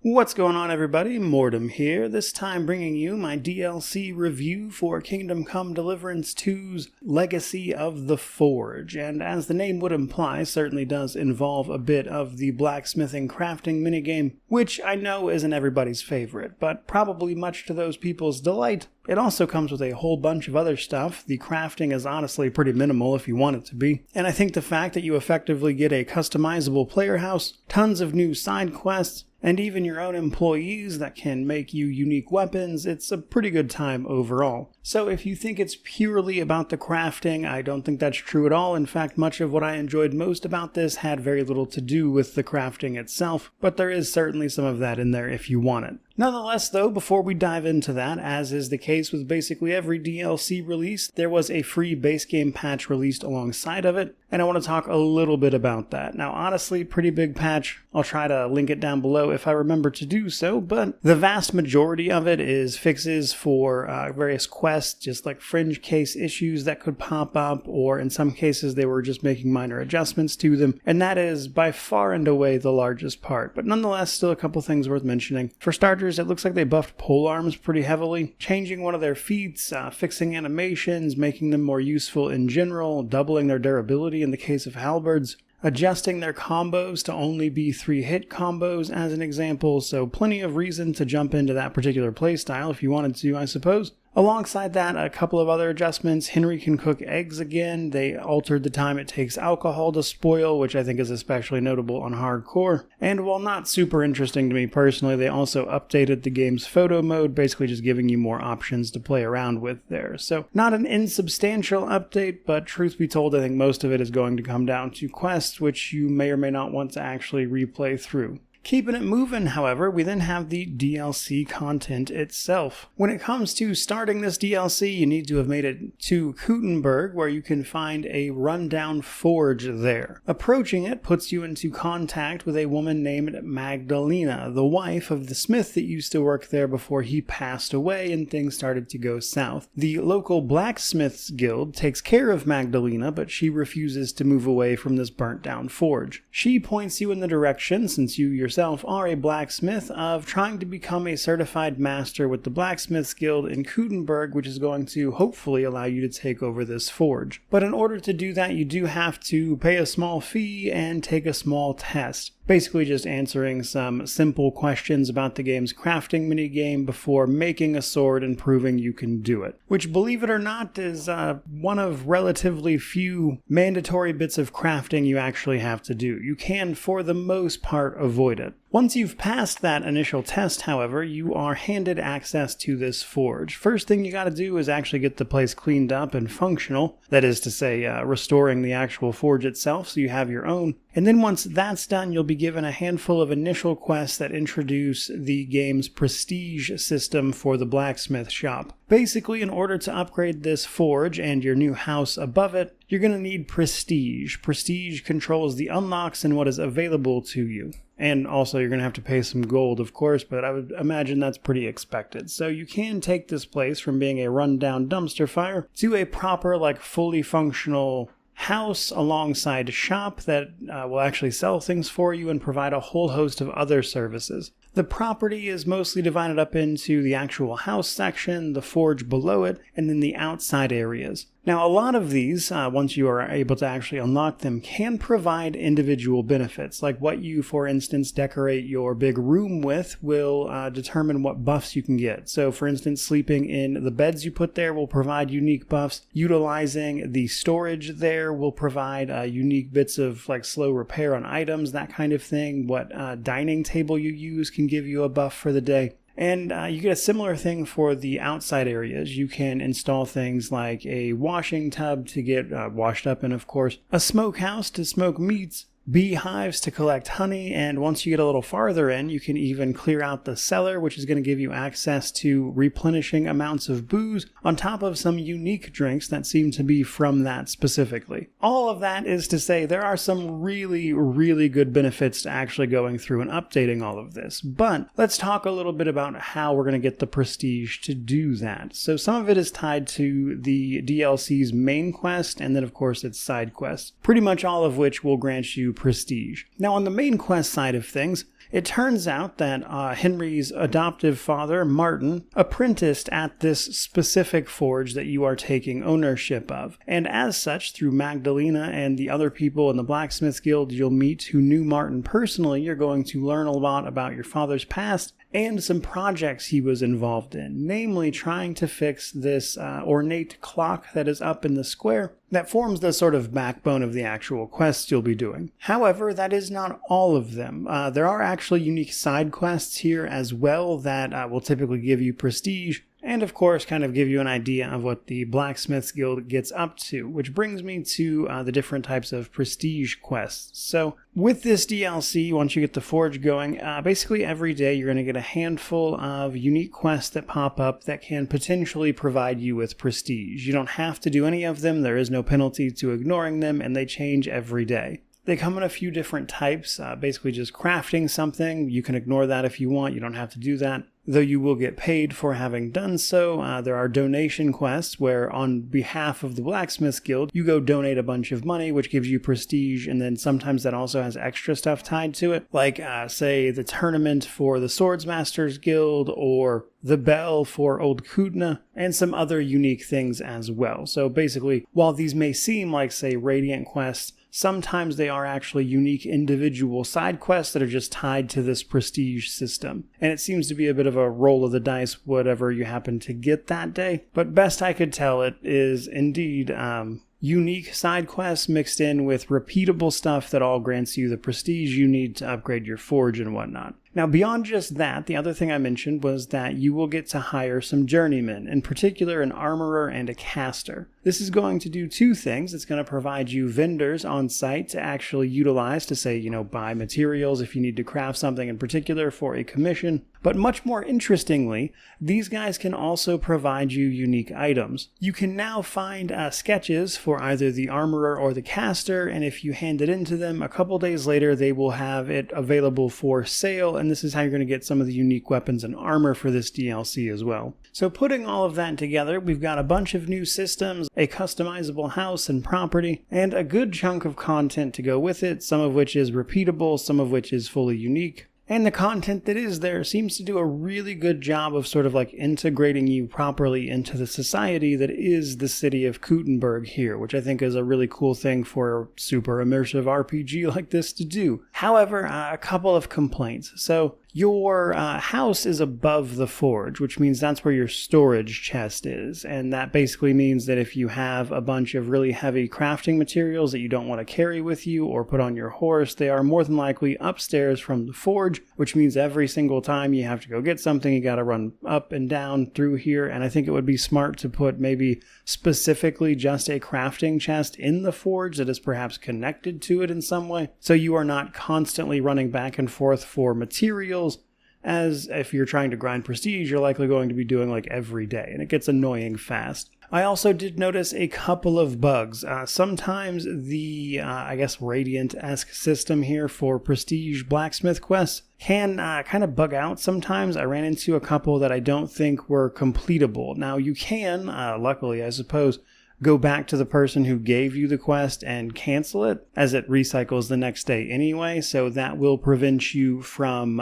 What's going on, everybody? Mortem here, this time bringing you my DLC review for Kingdom Come Deliverance 2's Legacy of the Forge, and as the name would imply, certainly does involve a bit of the blacksmithing crafting minigame, which I know isn't everybody's favorite, but probably much to those people's delight. It also comes with a whole bunch of other stuff. The crafting is honestly pretty minimal if you want it to be, and I think the fact that you effectively get a customizable player house, tons of new side quests, and even your own employees that can make you unique weapons, it's a pretty good time overall. So if you think it's purely about the crafting, I don't think that's true at all. In fact, much of what I enjoyed most about this had very little to do with the crafting itself, but there is certainly some of that in there if you want it. Nonetheless, though, before we dive into that, as is the case with basically every DLC release, there was a free base game patch released alongside of it, and I want to talk a little bit about that. Now, honestly, pretty big patch. I'll try to link it down below if I remember to do so, but the vast majority of it is fixes for various quests, just like fringe case issues that could pop up, or in some cases they were just making minor adjustments to them, and that is by far and away the largest part, but nonetheless still a couple things worth mentioning. For starters, it looks like they buffed polearms pretty heavily, changing one of their feats, fixing animations, making them more useful in general, doubling their durability in the case of halberds, adjusting their combos to only be 3-hit combos as an example, so plenty of reason to jump into that particular playstyle if you wanted to, I suppose. Alongside that, a couple of other adjustments. Henry can cook eggs again. They altered the time it takes alcohol to spoil, which I think is especially notable on hardcore. And while not super interesting to me personally, they also updated the game's photo mode, basically just giving you more options to play around with there. So not an insubstantial update, but truth be told, I think most of it is going to come down to quests, which you may or may not want to actually replay through. Keeping it moving, however, we then have the DLC content itself. When it comes to starting this DLC, you need to have made it to Kuttenberg, where you can find a rundown forge there. Approaching it puts you into contact with a woman named Magdalena, the wife of the smith that used to work there before he passed away and things started to go south. The local blacksmiths guild takes care of Magdalena, but she refuses to move away from this burnt down forge. She points you in the direction, since you yourself are a blacksmith, of trying to become a certified master with the Blacksmiths Guild in Kuttenberg, which is going to hopefully allow you to take over this forge. But in order to do that, you do have to pay a small fee and take a small test. Basically just answering some simple questions about the game's crafting minigame before making a sword and proving you can do it. Which, believe it or not, is one of relatively few mandatory bits of crafting you actually have to do. You can, for the most part, avoid it. Once you've passed that initial test, however, you are handed access to this forge. First thing you gotta do is actually get the place cleaned up and functional, that is to say, restoring the actual forge itself so you have your own. And then once that's done, you'll be given a handful of initial quests that introduce the game's prestige system for the blacksmith shop. Basically, in order to upgrade this forge and your new house above it, you're going to need prestige. Prestige controls the unlocks and what is available to you. And also you're going to have to pay some gold, of course, but I would imagine that's pretty expected. So you can take this place from being a rundown dumpster fire to a proper, fully functional house alongside a shop that will actually sell things for you and provide a whole host of other services. The property is mostly divided up into the actual house section, the forge below it, and then the outside areas. Now, a lot of these, once you are able to actually unlock them, can provide individual benefits, like what you, for instance, decorate your big room with will determine what buffs you can get. So, for instance, sleeping in the beds you put there will provide unique buffs. Utilizing the storage there will provide unique bits of slow repair on items, that kind of thing. What dining table you use can give you a buff for the day. And you get a similar thing for the outside areas. You can install things like a washing tub to get washed up in, of course, a smokehouse to smoke meats, beehives to collect honey, and once you get a little farther in, you can even clear out the cellar, which is going to give you access to replenishing amounts of booze, on top of some unique drinks that seem to be from that specifically. All of that is to say there are some really, really good benefits to actually going through and updating all of this. But let's talk a little bit about how we're going to get the prestige to do that. So some of it is tied to the DLC's main quest, and then of course its side quests, pretty much all of which will grant you prestige. Now on the main quest side of things, It turns out that Henry's adoptive father, Martin, apprenticed at this specific forge that you are taking ownership of. And as such, through Magdalena and the other people in the Blacksmith Guild you'll meet who knew Martin personally, you're going to learn a lot about your father's past and some projects he was involved in, namely trying to fix this ornate clock that is up in the square that forms the sort of backbone of the actual quests you'll be doing. However, that is not all of them. There are actually unique side quests here as well that will typically give you prestige, and of course kind of give you an idea of what the Blacksmiths Guild gets up to, which brings me to the different types of prestige quests. So with this DLC, once you get the forge going, basically every day you're going to get a handful of unique quests that pop up that can potentially provide you with prestige. You don't have to do any of them, there is no penalty to ignoring them, and they change every day. They come in a few different types, basically just crafting something. You can ignore that if you want, you don't have to do that, though you will get paid for having done so. There are donation quests where on behalf of the Blacksmiths Guild, you go donate a bunch of money, which gives you prestige, and then sometimes that also has extra stuff tied to it, like say the tournament for the Swordsmasters Guild, or the bell for Old Kutna, and some other unique things as well. So basically, while these may seem like, say, Radiant quests, sometimes they are actually unique individual side quests that are just tied to this prestige system. And it seems to be a bit of a roll of the dice, whatever you happen to get that day. But best I could tell, it is indeed unique side quests mixed in with repeatable stuff that all grants you the prestige you need to upgrade your forge and whatnot. Now, beyond just that, the other thing I mentioned was that you will get to hire some journeymen, in particular an armorer and a caster. This is going to do two things. It's going to provide you vendors on site to actually utilize to say, buy materials if you need to craft something in particular for a commission. But much more interestingly, these guys can also provide you unique items. You can now find sketches for either the armorer or the caster, and if you hand it in to them, a couple days later they will have it available for sale, and this is how you're going to get some of the unique weapons and armor for this DLC as well. So putting all of that together, we've got a bunch of new systems, a customizable house and property, and a good chunk of content to go with it, some of which is repeatable, some of which is fully unique. And the content that is there seems to do a really good job of sort of like integrating you properly into the society that is the city of Kuttenberg here, which I think is a really cool thing for a super immersive RPG like this to do. However, a couple of complaints. So your house is above the forge, which means that's where your storage chest is. And that basically means that if you have a bunch of really heavy crafting materials that you don't want to carry with you or put on your horse, they are more than likely upstairs from the forge, which means every single time you have to go get something, you got to run up and down through here. And I think it would be smart to put maybe specifically just a crafting chest in the forge that is perhaps connected to it in some way, so you are not constantly running back and forth for materials, as if you're trying to grind prestige, you're likely going to be doing like every day, and it gets annoying fast. I also did notice a couple of bugs. Sometimes the, Radiant-esque system here for prestige blacksmith quests can kind of bug out sometimes. I ran into a couple that I don't think were completable. Now, you can, luckily, I suppose, go back to the person who gave you the quest and cancel it, as it recycles the next day anyway, so that will prevent you from,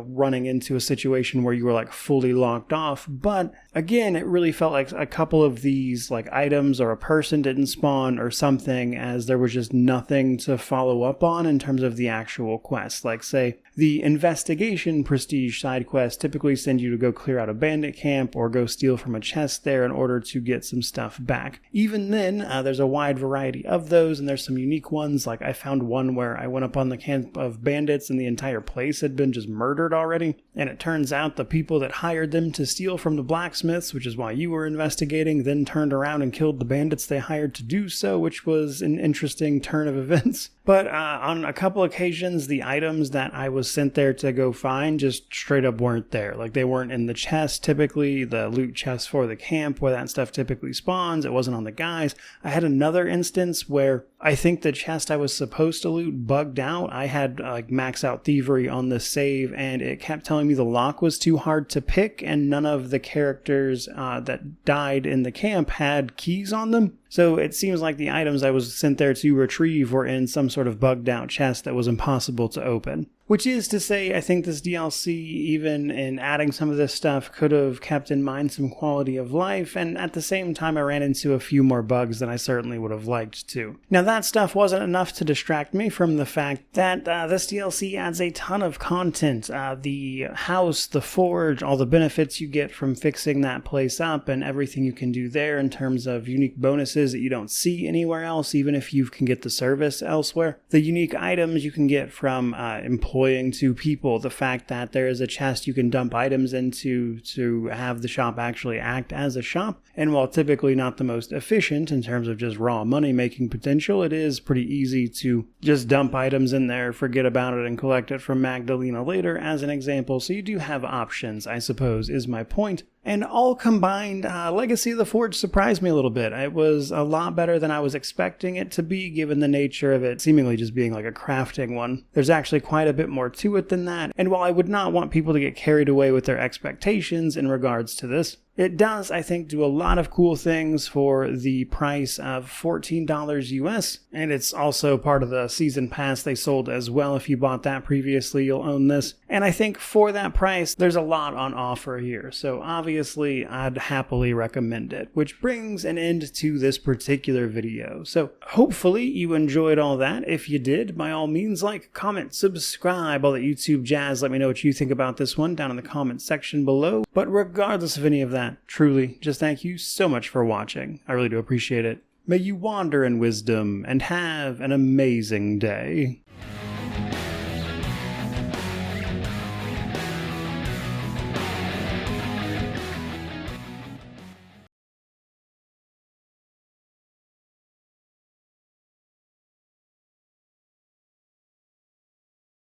running into a situation where you were like fully locked off. But again, it really felt like a couple of these like items or a person didn't spawn or something, as there was just nothing to follow up on in terms of the actual quest. Like, say, the investigation prestige side quests typically send you to go clear out a bandit camp or go steal from a chest there in order to get some stuff back. Even then, there's a wide variety of those, and there's some unique ones. Like, I found one where I went up on the camp of bandits and the entire place had been just murdered already, and it turns out the people that hired them to steal from the blacksmiths, which is why you were investigating, then turned around and killed the bandits they hired to do so, which was an interesting turn of events. But on a couple occasions, the items that I was sent there to go find just straight up weren't there. Like, they weren't in the chest typically, the loot chest for the camp where that stuff typically spawns. It wasn't on the guys. I had another instance where I think the chest I was supposed to loot bugged out. I had max out thievery on the save, and it kept telling me the lock was too hard to pick, and none of the characters that died in the camp had keys on them. So it seems like the items I was sent there to retrieve were in some sort of bugged out chest that was impossible to open. Which is to say, I think this DLC, even in adding some of this stuff, could have kept in mind some quality of life, and at the same time I ran into a few more bugs than I certainly would have liked to. Now that stuff wasn't enough to distract me from the fact that this DLC adds a ton of content. The house, the forge, all the benefits you get from fixing that place up, and everything you can do there in terms of unique bonuses that you don't see anywhere else, even if you can get the service elsewhere. The unique items you can get from employing two people, the fact that there is a chest you can dump items into to have the shop actually act as a shop, and while typically not the most efficient in terms of just raw money making potential, it is pretty easy to just dump items in there, forget about it, and collect it from Magdalena later as an example, so you do have options, I suppose, is my point. And all combined, Legacy of the Forge surprised me a little bit. It was a lot better than I was expecting it to be, given the nature of it seemingly just being like a crafting one. There's actually quite a bit more to it than that, and while I would not want people to get carried away with their expectations in regards to this, it does, I think, do a lot of cool things for the price of $14 US, and it's also part of the season pass they sold as well. If you bought that previously, you'll own this. And I think for that price, there's a lot on offer here, so obviously I'd happily recommend it, which brings an end to this particular video. So hopefully you enjoyed all that. If you did, by all means, like, comment, subscribe, all that YouTube jazz. Let me know what you think about this one down in the comment section below. But regardless of any of that, truly, just thank you so much for watching. I really do appreciate it. May you wander in wisdom and have an amazing day.